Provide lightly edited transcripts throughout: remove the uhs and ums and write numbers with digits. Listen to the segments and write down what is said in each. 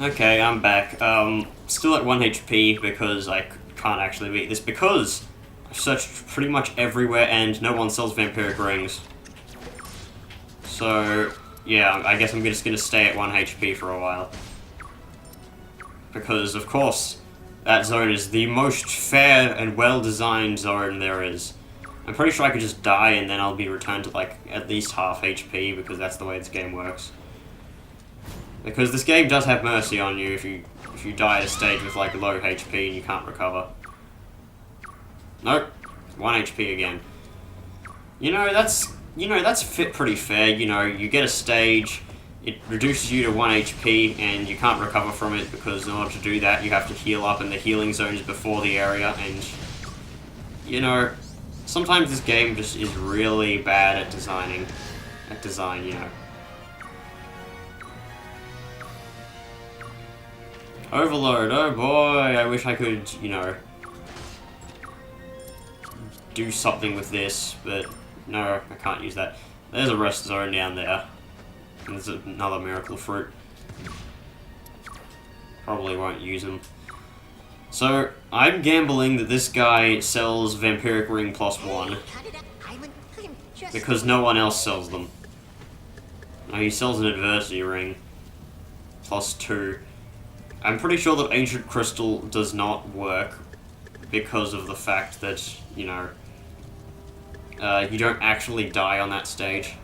Okay, I'm back. Still at 1 HP because I can't actually beat this because I've searched pretty much everywhere and no one sells vampiric rings. So, yeah, I guess I'm just gonna stay at 1 HP for a while. Because, of course, that zone is the most fair and well-designed zone there is. I'm pretty sure I could just die and then I'll be returned to, like, at least half HP because that's the way this game works. Because this game does have mercy on you if you die at a stage with, like, low HP and you can't recover. Nope. 1 HP again. That's pretty fair. You get a stage, it reduces you to 1 HP, and you can't recover from it because in order to do that, you have to heal up, and the healing zone is before the area, and, sometimes this game just is really bad at design, Overload, oh boy, I wish I could, do something with this, but no, I can't use that. There's a rest zone down there. And there's another miracle fruit. Probably won't use them. So, I'm gambling that this guy sells Vampiric Ring +1. Because no one else sells them. No, he sells an Adversity Ring. +2. I'm pretty sure that Ancient Crystal does not work. Because of the fact that, you don't actually die on that stage.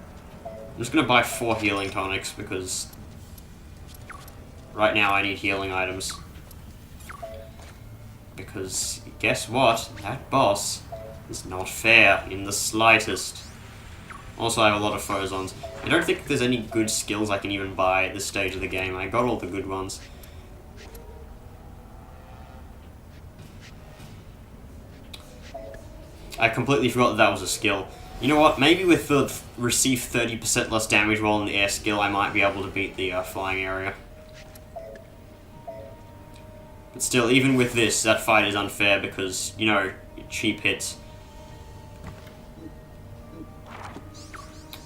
I'm just gonna buy 4 healing tonics because right now I need healing items. Because guess what? That boss is not fair in the slightest. Also, I have a lot of Phozons. I don't think there's any good skills I can even buy at this stage of the game. I got all the good ones. I completely forgot that was a skill. You know what, maybe with the receive 30% less damage while in the air skill, I might be able to beat the flying area. But still, even with this, that fight is unfair because, cheap hits.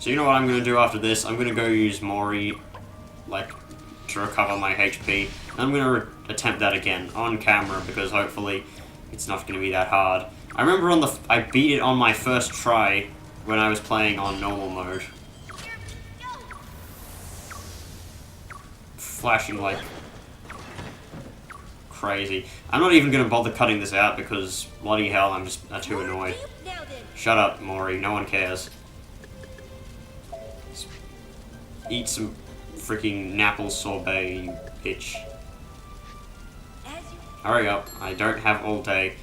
So you know what I'm going to do after this? I'm going to go use Mori, to recover my HP. And I'm going to attempt that again, on camera, because hopefully it's not going to be that hard. I remember I beat it on my first try when I was playing on normal mode. Flashing like crazy. I'm not even going to bother cutting this out because, bloody hell, I'm just too annoyed. Shut up, Mori. No one cares. Just eat some freaking Napple sorbet, you bitch. Hurry up. I don't have all day.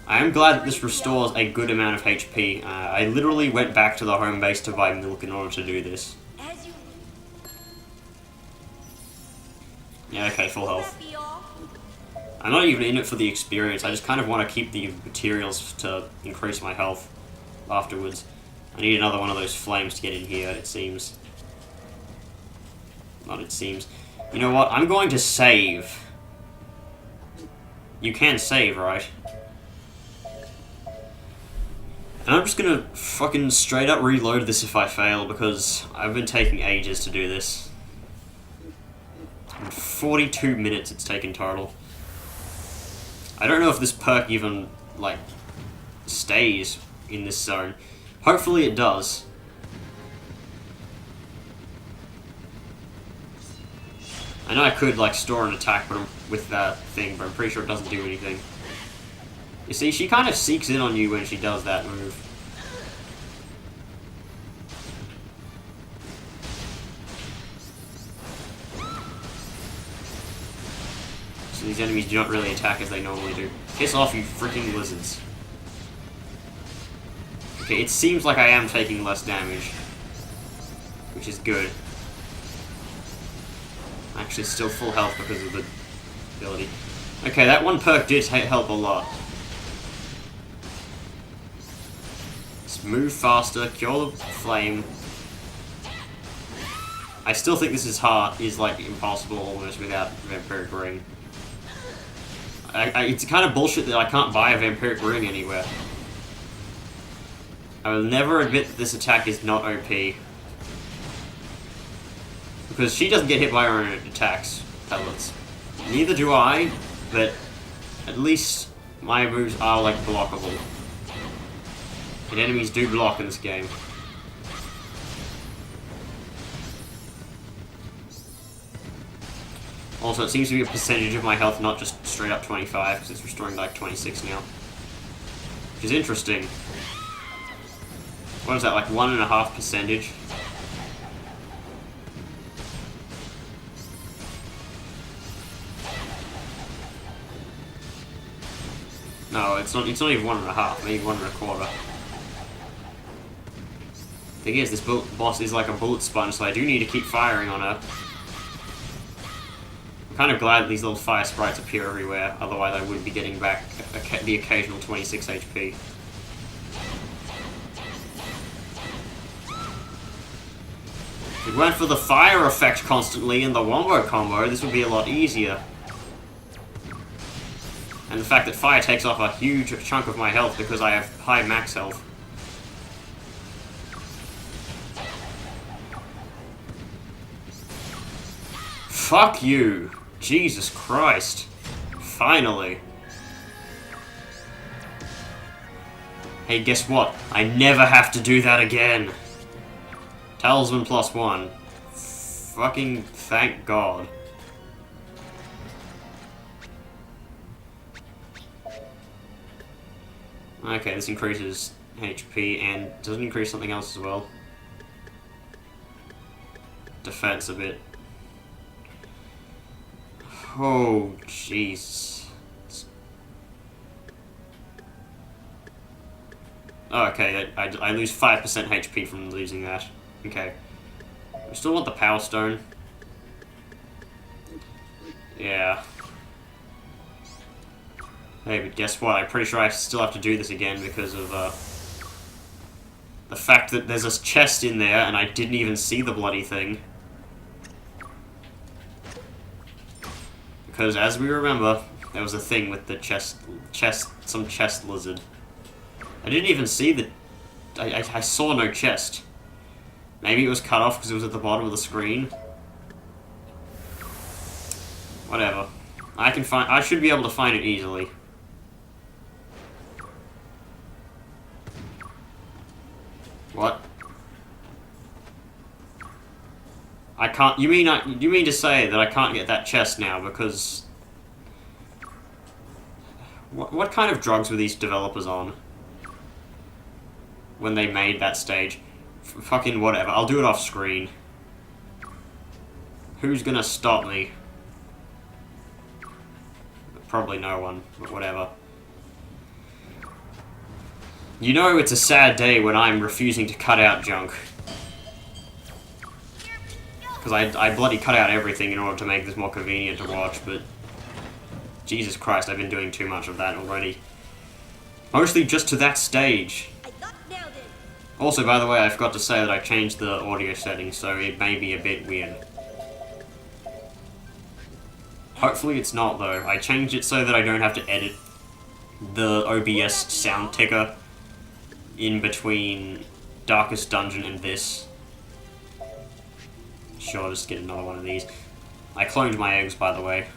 I am glad that this restores a good amount of HP. I literally went back to the home base to buy milk in order to do this. Yeah, okay, full health. I'm not even in it for the experience, I just kind of want to keep the materials to increase my health afterwards. I need another one of those flames to get in here, it seems. Not it seems. You know what, I'm going to save. You can save, right? And I'm just gonna fucking straight up reload this if I fail, because I've been taking ages to do this. 42 minutes it's taken total. I don't know if this perk even, stays in this zone. Hopefully it does. I know I could, store an attack with that thing, but I'm pretty sure it doesn't do anything. You see, she kind of seeks in on you when she does that move. So these enemies do not really attack as they normally do. Piss off, you freaking lizards. Okay, it seems like I am taking less damage. Which is good. I'm actually still full health because of the ability. Okay, that one perk did help a lot. Move faster, cure the flame. I still think this is impossible almost without Vampiric Ring. It's kind of bullshit that I can't buy a Vampiric Ring anywhere. I will never admit that this attack is not OP. Because she doesn't get hit by her own attacks. pellets. Neither do I, but at least my moves are, like, blockable. And enemies do block in this game. Also, it seems to be a percentage of my health, not just straight up 25, because it's restoring like 26 now. Which is interesting. What is that, like 1.5 percentage? No, it's not even 1.5, maybe 1.25. Thing is, this boss is like a bullet sponge, so I do need to keep firing on her. I'm kind of glad these little fire sprites appear everywhere, otherwise I would be getting back the occasional 26 HP. If it weren't for the fire effect constantly and the wombo combo, this would be a lot easier. And the fact that fire takes off a huge chunk of my health because I have high max health. Fuck you! Jesus Christ. Finally. Hey, guess what? I never have to do that again. Talisman +1. Fucking thank God. Okay, this increases HP and doesn't increase something else as well. Defense a bit. Oh, jeez. Oh, okay, I lose 5% HP from losing that. Okay. We still want the Power Stone. Yeah. Hey, but guess what? I'm pretty sure I still have to do this again because of, the fact that there's a chest in there and I didn't even see the bloody thing. Because, as we remember, there was a thing with the some chest lizard. I didn't even see the... I saw no chest. Maybe it was cut off because it was at the bottom of the screen. Whatever. I should be able to find it easily. What? I can't. You mean to say that I can't get that chest now because? What kind of drugs were these developers on when they made that stage? Fucking whatever. I'll do it off screen. Who's gonna stop me? Probably no one. But whatever. You know it's a sad day when I'm refusing to cut out junk. Because I bloody cut out everything in order to make this more convenient to watch, but... Jesus Christ, I've been doing too much of that already. Mostly just to that stage. Also, by the way, I forgot to say that I changed the audio settings, so it may be a bit weird. Hopefully it's not, though. I changed it so that I don't have to edit the OBS sound ticker in between Darkest Dungeon and this. Sure, just get another one of these. I cloned my eggs, by the way.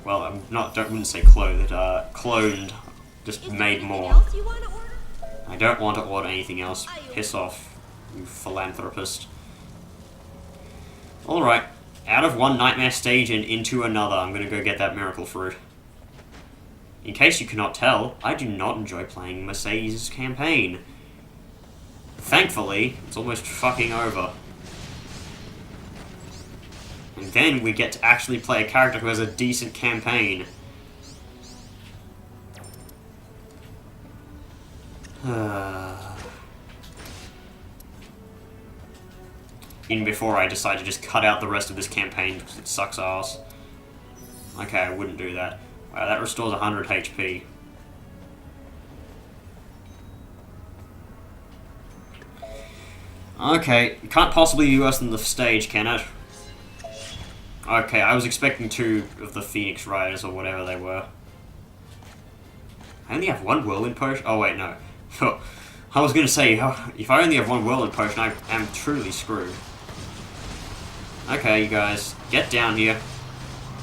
Well, wouldn't say cloned, cloned, just made more. I don't want to order anything else. Piss off, you philanthropist. Alright, out of one nightmare stage and into another, I'm gonna go get that miracle fruit. In case you cannot tell, I do not enjoy playing Mercedes' campaign. Thankfully, it's almost fucking over. And then we get to actually play a character who has a decent campaign. Even before I decide to just cut out the rest of this campaign because it sucks ass. Okay, I wouldn't do that. Wow, that restores 100 HP. Okay, it can't possibly be worse than the stage, can it? Okay, I was expecting 2 of the Phoenix Riders or whatever they were. I only have 1 whirlwind potion? Oh wait, no. I was gonna say, if I only have 1 whirlwind potion, I am truly screwed. Okay, you guys, get down here.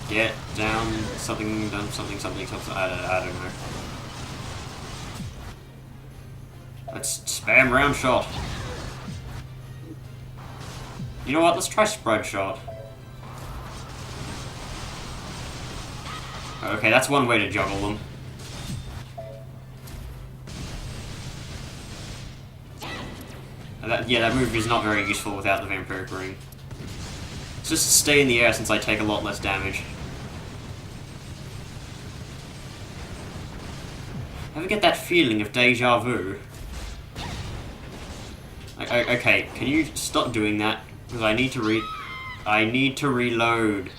Get down. Something, something. I don't know. Let's spam round shot. You know what? Let's try spread shot. Okay, that's one way to juggle them. Yeah, that move is not very useful without the Vampiric Ring. It's just to stay in the air since I take a lot less damage. Ever get that feeling of deja vu? Okay, can you stop doing that? Because I need to reload.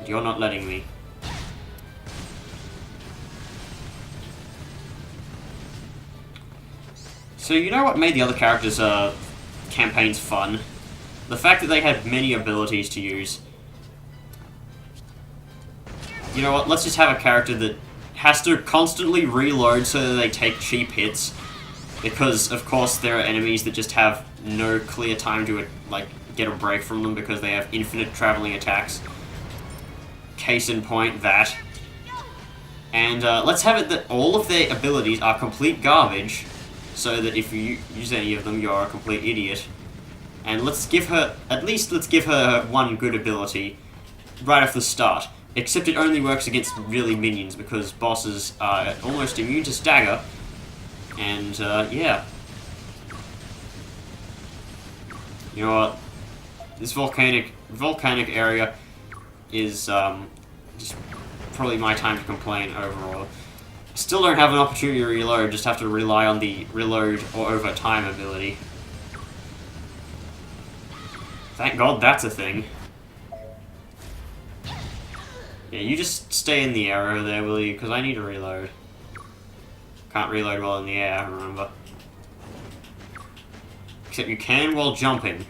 You're not letting me. So you know what made the other characters' campaigns fun? The fact that they had many abilities to use. You know what, let's just have a character that has to constantly reload so that they take cheap hits. Because, of course, there are enemies that just have no clear time to, like, get a break from them because they have infinite traveling attacks. Case in point, that. And let's have it that all of their abilities are complete garbage, so that if you use any of them, you're a complete idiot. And let's give her one good ability right off the start. Except it only works against really minions, because bosses are almost immune to stagger. And, yeah. You know what? This volcanic area is, just probably my time to complain overall. Still don't have an opportunity to reload, just have to rely on the reload or over time ability. Thank God that's a thing. Yeah, you just stay in the air over there, will you? Because I need to reload. Can't reload while in the air, remember. Except you can while jumping.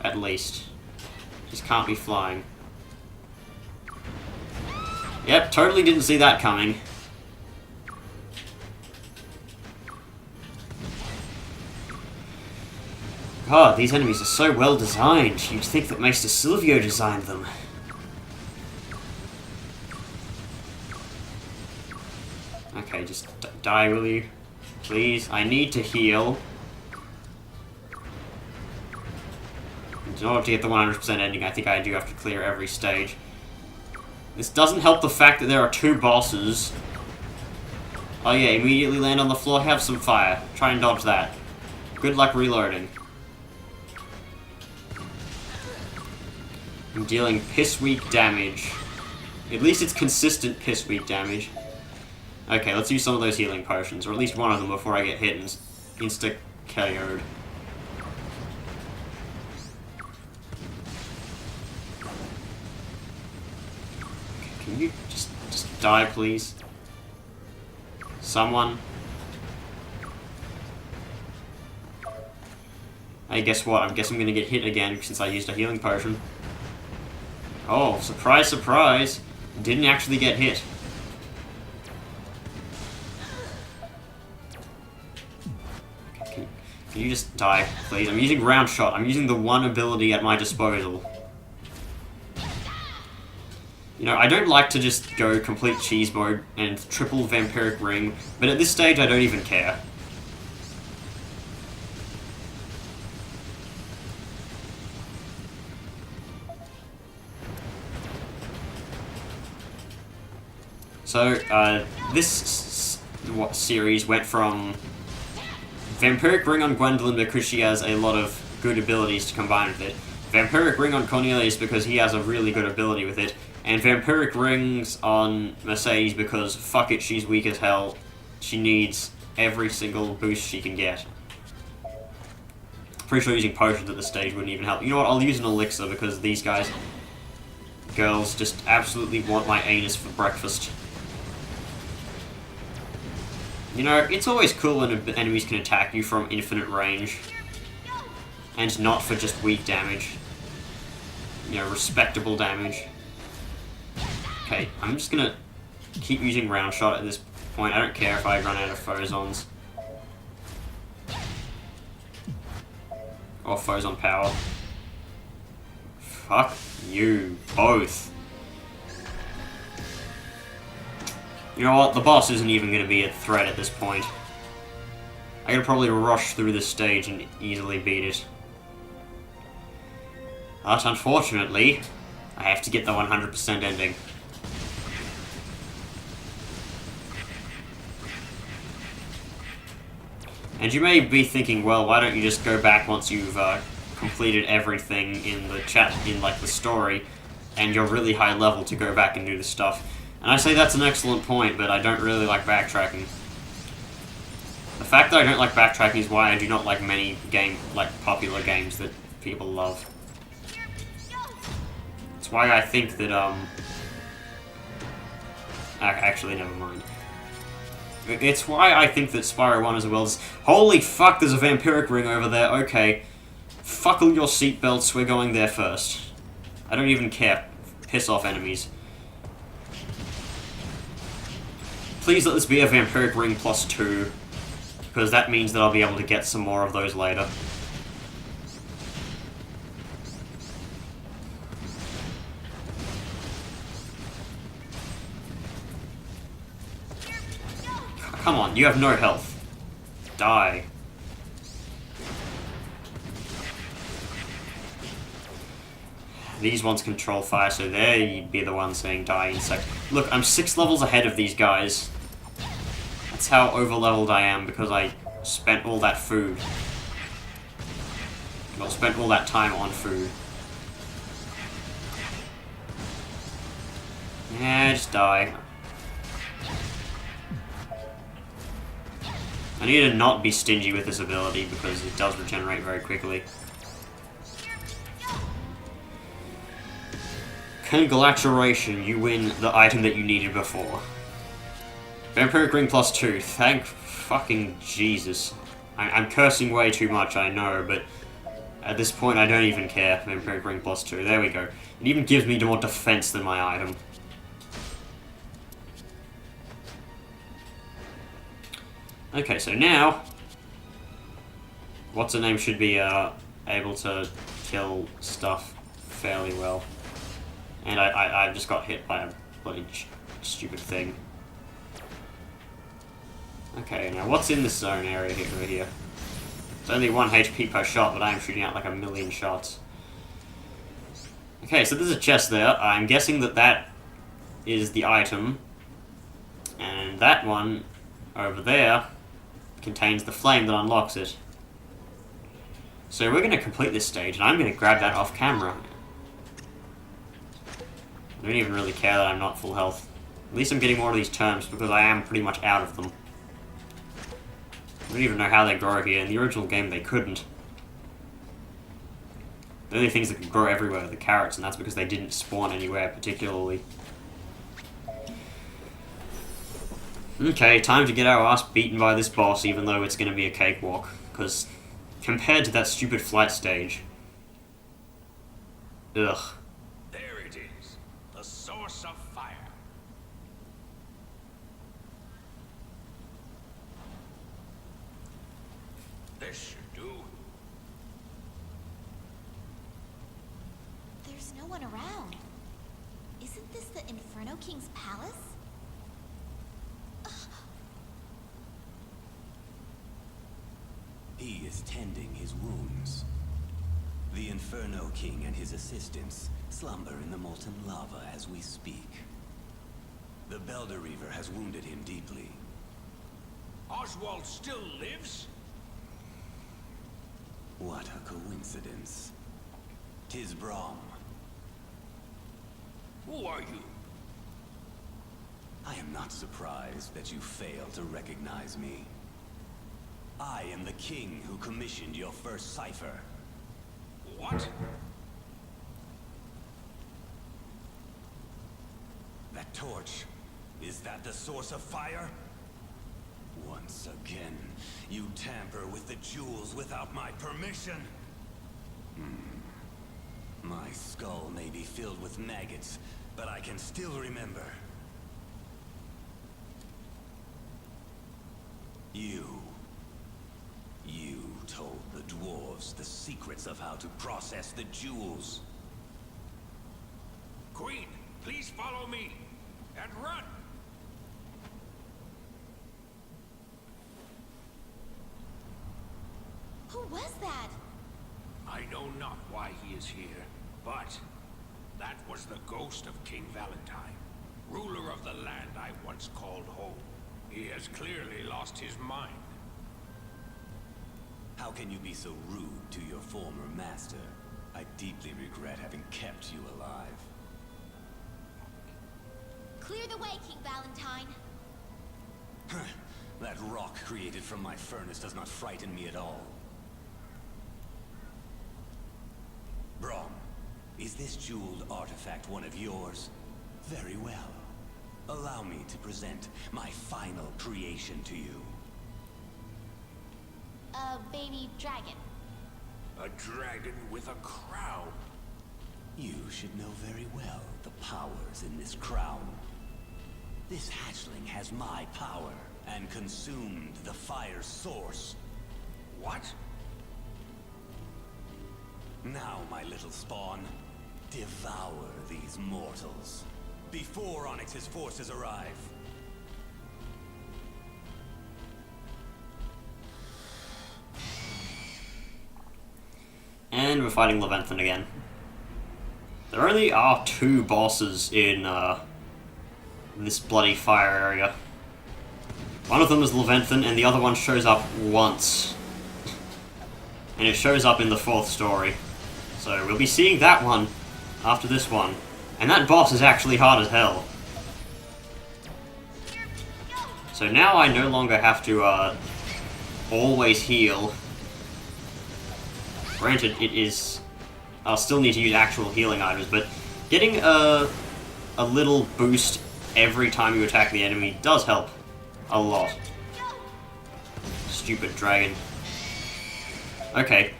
At least. Just can't be flying. Yep, totally didn't see that coming. God, these enemies are so well designed. You'd think that Maester Silvio designed them. Okay, just die, will you? Please, I need to heal. In order to get the 100% ending, I think I do have to clear every stage. This doesn't help the fact that there are 2 bosses. Oh yeah, immediately land on the floor, have some fire. Try and dodge that. Good luck reloading. I'm dealing piss-weak damage. At least it's consistent piss-weak damage. Okay, let's use some of those healing potions, or at least one of them before I get hit and insta-KO'd. Can you just die, please? Someone? Hey, guess what? I guess I'm gonna get hit again since I used a healing potion. Oh, surprise, surprise! Didn't actually get hit. Can you just die, please? I'm using round shot. I'm using the one ability at my disposal. You know, I don't like to just go complete cheese mode and triple Vampiric Ring, but at this stage I don't even care. So, this series went from Vampiric Ring on Gwendolyn because she has a lot of good abilities to combine with it, Vampiric Ring on Cornelius because he has a really good ability with it, and Vampiric Rings on Mercedes because, fuck it, she's weak as hell. She needs every single boost she can get. Pretty sure using potions at this stage wouldn't even help. You know what, I'll use an elixir because these girls just absolutely want my anus for breakfast. You know, it's always cool when enemies can attack you from infinite range. And not for just weak damage. You know, respectable damage. Okay, I'm just gonna keep using round shot at this point. I don't care if I run out of phozons. Or foes on power. Fuck you, both. You know what? The boss isn't even going to be a threat at this point. I could probably rush through this stage and easily beat it. But unfortunately, I have to get the 100% ending. And you may be thinking, well, why don't you just go back once you've completed everything in the story, and you're really high level to go back and do this stuff. And I say that's an excellent point, but I don't really like backtracking. The fact that I don't like backtracking is why I do not like many popular games that people love. It's why I think that, actually, never mind. It's why I think that Spyro 1 as well is... Holy fuck, there's a vampiric ring over there, okay. Fuckle your seatbelts, we're going there first. I don't even care. Piss off, enemies. Please let this be a vampiric ring plus 2. Because that means that I'll be able to get some more of those later. Come on, you have no health. Die. These ones control fire, so there you'd be the one saying die insect. Look, I'm 6 levels ahead of these guys. That's how over-leveled I am, because I spent all that food. Well, spent all that time on food. Yeah, just die. I need to not be stingy with this ability, because it does regenerate very quickly. Congratulations, you win the item that you needed before. Vampiric Ring plus 2, thank fucking Jesus. I'm cursing way too much, I know, but at this point I don't even care. Vampiric Ring plus 2, there we go. It even gives me more defense than my item. Okay, so now, what's her name should be able to kill stuff fairly well. And I just got hit by a bloody stupid thing. Okay, now what's in this zone area over here? It's only 1 HP per shot, but I am shooting out like 1,000,000 shots. Okay, so there's a chest there. I'm guessing that that is the item. And that one over there contains the flame that unlocks it. So we're going to complete this stage, and I'm going to grab that off camera. I don't even really care that I'm not full health. At least I'm getting more of these terms, because I am pretty much out of them. I don't even know how they grow here. In the original game, they couldn't. The only things that can grow everywhere are the carrots, and that's because they didn't spawn anywhere particularly. Okay, time to get our ass beaten by this boss, even though it's going to be a cakewalk. Because compared to that stupid flight stage... Ugh. There it is. The source of fire. This should do. There's no one around. Isn't this the Inferno King's palace? He is tending his wounds. The Inferno King and his assistants slumber in the molten lava as we speak. The Belder Reaver has wounded him deeply. Oswald still lives? What a coincidence. 'Tis Brahm. Who are you? I am not surprised that you fail to recognize me. I am the king who commissioned your first cipher. What? That torch, is that the source of fire? Once again, you tamper with the jewels without my permission. My skull may be filled with maggots, but I can still remember. You told the dwarves the secrets of how to process the jewels. Queen, please follow me and run. Who was that? I know not why he is here, but that was the ghost of King Valentine, ruler of the land I once called home. He has clearly lost his mind. How can you be so rude to your former master? I deeply regret having kept you alive. Clear the way, King Valentine. That rock created from my furnace does not frighten me at all. Brom, is this jeweled artifact one of yours? Very well. Allow me to present my final creation to you. A baby dragon. A dragon with a crown. You should know very well the powers in this crown. This hatchling has my power and consumed the fire source. What? Now, my little spawn, devour these mortals before Onyx's forces arrive. And we're fighting Leventhan again. There only are 2 bosses in this bloody fire area. One of them is Leventhan, and the other one shows up once. And it shows up in the 4th story. So we'll be seeing that one after this one. And that boss is actually hard as hell. So now I no longer have to always heal. Granted, it is... I'll still need to use actual healing items, but getting a little boost every time you attack the enemy does help a lot. Stupid dragon. Okay.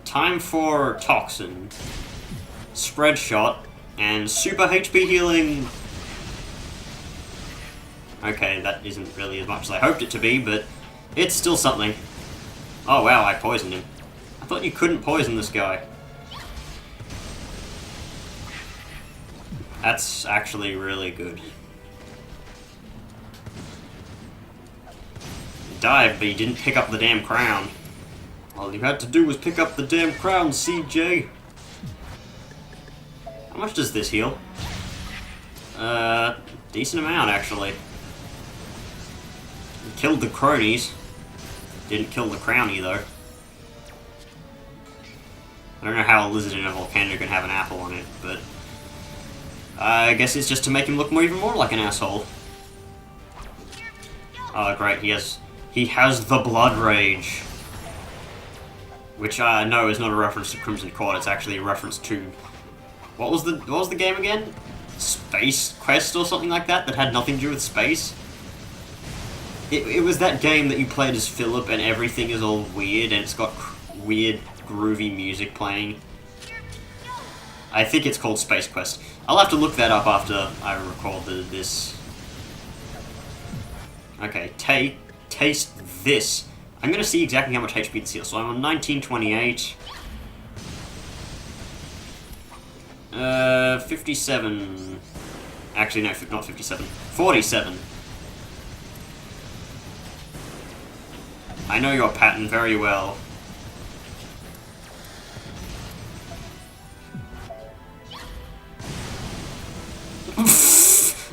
Time for Toxin, Spread Shot, and Super HP Healing. Okay, that isn't really as much as I hoped it to be, but it's still something. Oh wow, I poisoned him. I thought you couldn't poison this guy. That's actually really good. He died, but he didn't pick up the damn crown. All you had to do was pick up the damn crown, CJ. How much does this heal? Decent amount, actually. He killed the cronies. Didn't kill the crownie, though. I don't know how a lizard in a volcano can have an apple on it, but... I guess it's just to make him look even more like an asshole. Oh, great, he has the Blood Rage. Which, no, is not a reference to Crimson Court, it's actually a reference to... What was the game again? Space Quest or something like that had nothing to do with space? It was that game that you played as Philip and everything is all weird and it's got weird, groovy music playing. I think it's called Space Quest. I'll have to look that up after I record this. Okay, taste this. I'm gonna see exactly how much HP this heals. So I'm on 1928. 57. Actually, no, not 57. 47. I know your pattern very well.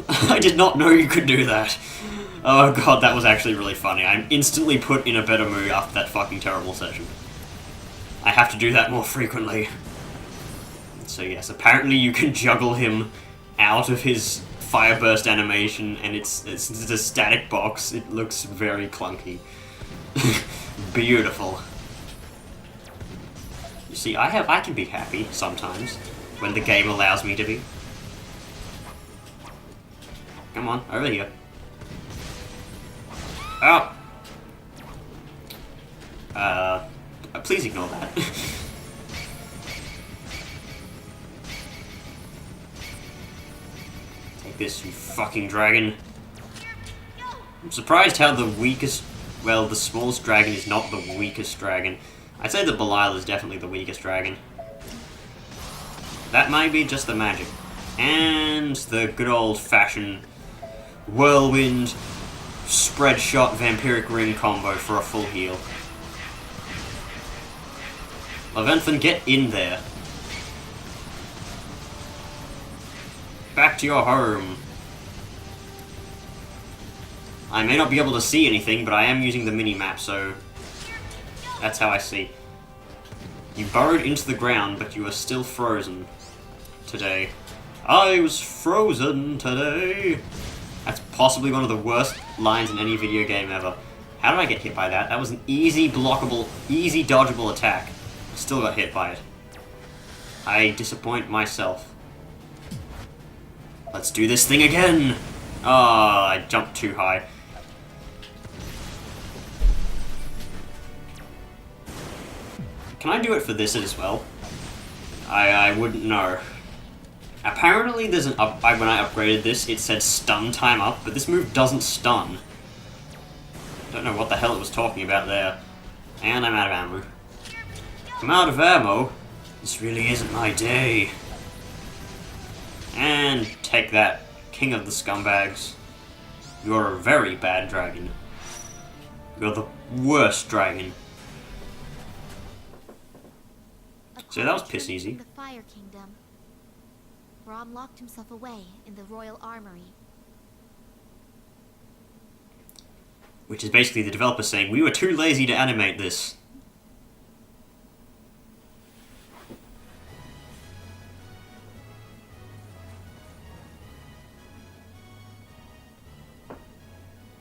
I did not know you could do that. Oh god, that was actually really funny. I'm instantly put in a better mood after that fucking terrible session. I have to do that more frequently. So yes, apparently you can juggle him out of his fireburst animation, and it's a static box. It looks very clunky. Beautiful. You see, I can be happy sometimes when the game allows me to be. Come on, over here. Oh! Please ignore that. Take this, you fucking dragon. I'm surprised how the weakest... Well, the smallest dragon is not the weakest dragon. I'd say that Belial is definitely the weakest dragon. That might be just the magic. And the good old-fashioned whirlwind spread shot vampiric ring combo for a full heal. Leventhan, get in there. Back to your home. I may not be able to see anything, but I am using the mini-map, so that's how I see. You burrowed into the ground, but you are still frozen today. I was frozen today. That's possibly one of the worst lines in any video game ever. How did I get hit by that? That was an easy blockable, easy dodgeable attack. I still got hit by it. I disappoint myself. Let's do this thing again! Oh, I jumped too high. Can I do it for this as well? I wouldn't know. Apparently there's an when I upgraded this, it said stun time up, but this move doesn't stun. Don't know what the hell it was talking about there. And I'm out of ammo. I'm out of ammo? This really isn't my day. And take that, king of the scumbags. You're a very bad dragon. You're the worst dragon. So that was piss easy. The Fire Kingdom. Rom locked himself away in the royal armory. Which is basically the developer saying, we were too lazy to animate this.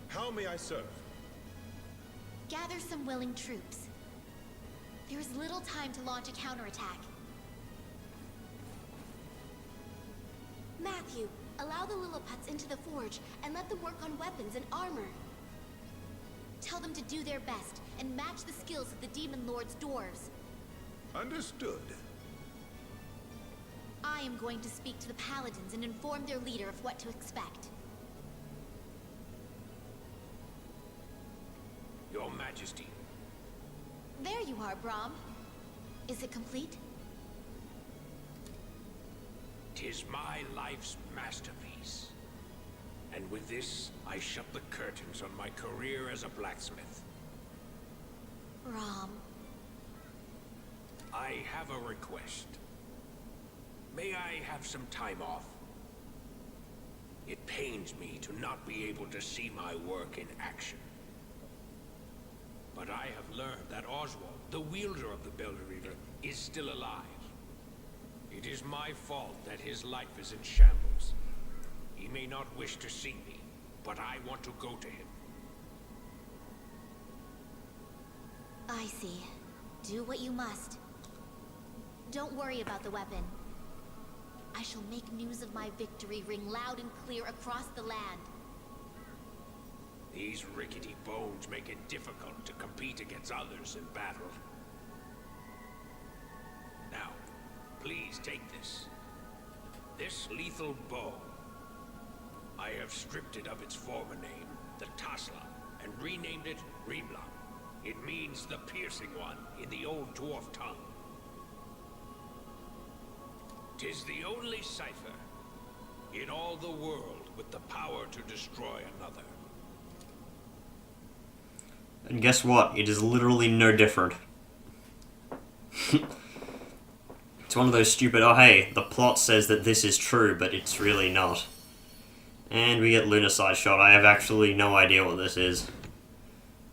How may I serve? Gather some willing troops. There is little time to launch a counterattack. Matthew, allow the Lilliputians into the forge and let them work on weapons and armor. Tell them to do their best and match the skills of the Demon Lord's dwarves. Understood. I am going to speak to the Paladins and inform their leader of what to expect. Your Majesty. There you are, Brahm. Is it complete? 'Tis my life's masterpiece. And with this, I shut the curtains on my career as a blacksmith. Brahm. I have a request. May I have some time off? It pains me to not be able to see my work in action. But I have learned that Oswald, the wielder of the Belderreaver, is still alive. It is my fault that his life is in shambles. He may not wish to see me, but I want to go to him. I see. Do what you must. Don't worry about the weapon. I shall make news of my victory ring loud and clear across the land. These rickety bones make it difficult to compete against others in battle. Now, please take this. This lethal bow. I have stripped it of its former name, the Tasla, and renamed it Rebla. It means the piercing one in the old dwarf tongue. 'Tis the only cipher in all the world with the power to destroy another. And guess what? It is literally no different. It's one of those stupid, oh hey, the plot says that this is true, but it's really not. And we get Lunacide Shot. I have actually no idea what this is.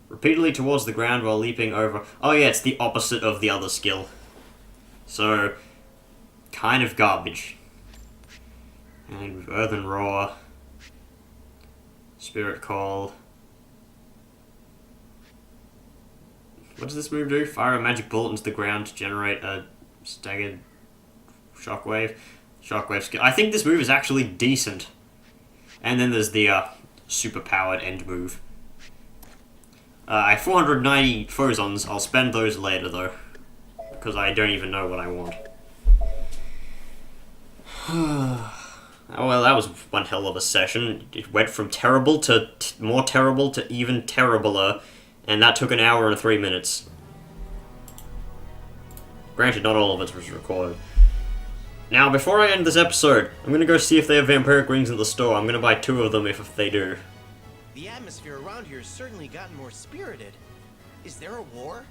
Repeatedly towards the ground while leaping over... Oh yeah, it's the opposite of the other skill. So, kind of garbage. And with Earthen Roar, Spirit Call... What does this move do? Fire a magic bullet into the ground to generate a staggered shockwave. Shockwave skill. I think this move is actually decent. And then there's the super powered end move. I have 490 Phozons. I'll spend those later though, because I don't even know what I want. Oh well, that was one hell of a session. It went from terrible to more terrible to even terribler. And that took an hour and 3 minutes. Granted, not all of it was recorded. Now, before I end this episode, I'm gonna go see if they have vampiric rings in the store. I'm gonna buy 2 of them if they do. The atmosphere around here has certainly gotten more spirited. Is there a war?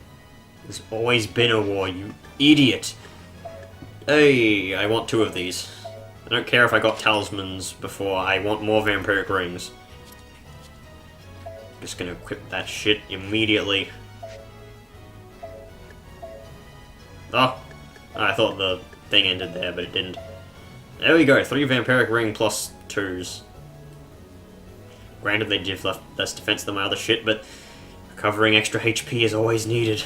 There's always been a war, you idiot. Hey, I want 2 of these. I don't care if I got talismans before, I want more vampiric rings. Just gonna equip that shit immediately. Oh, I thought the thing ended there, but it didn't. There we go, 3 vampiric ring plus 2s. Granted, they give less defense than my other shit, but recovering extra HP is always needed.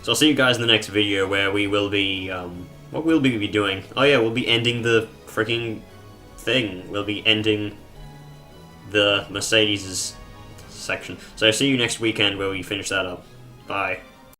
So I'll see you guys in the next video where we will be, what will we be doing? Oh yeah, we'll be ending the freaking thing. We'll be ending the Mercedes' section. So I'll see you next weekend where we finish that up. Bye.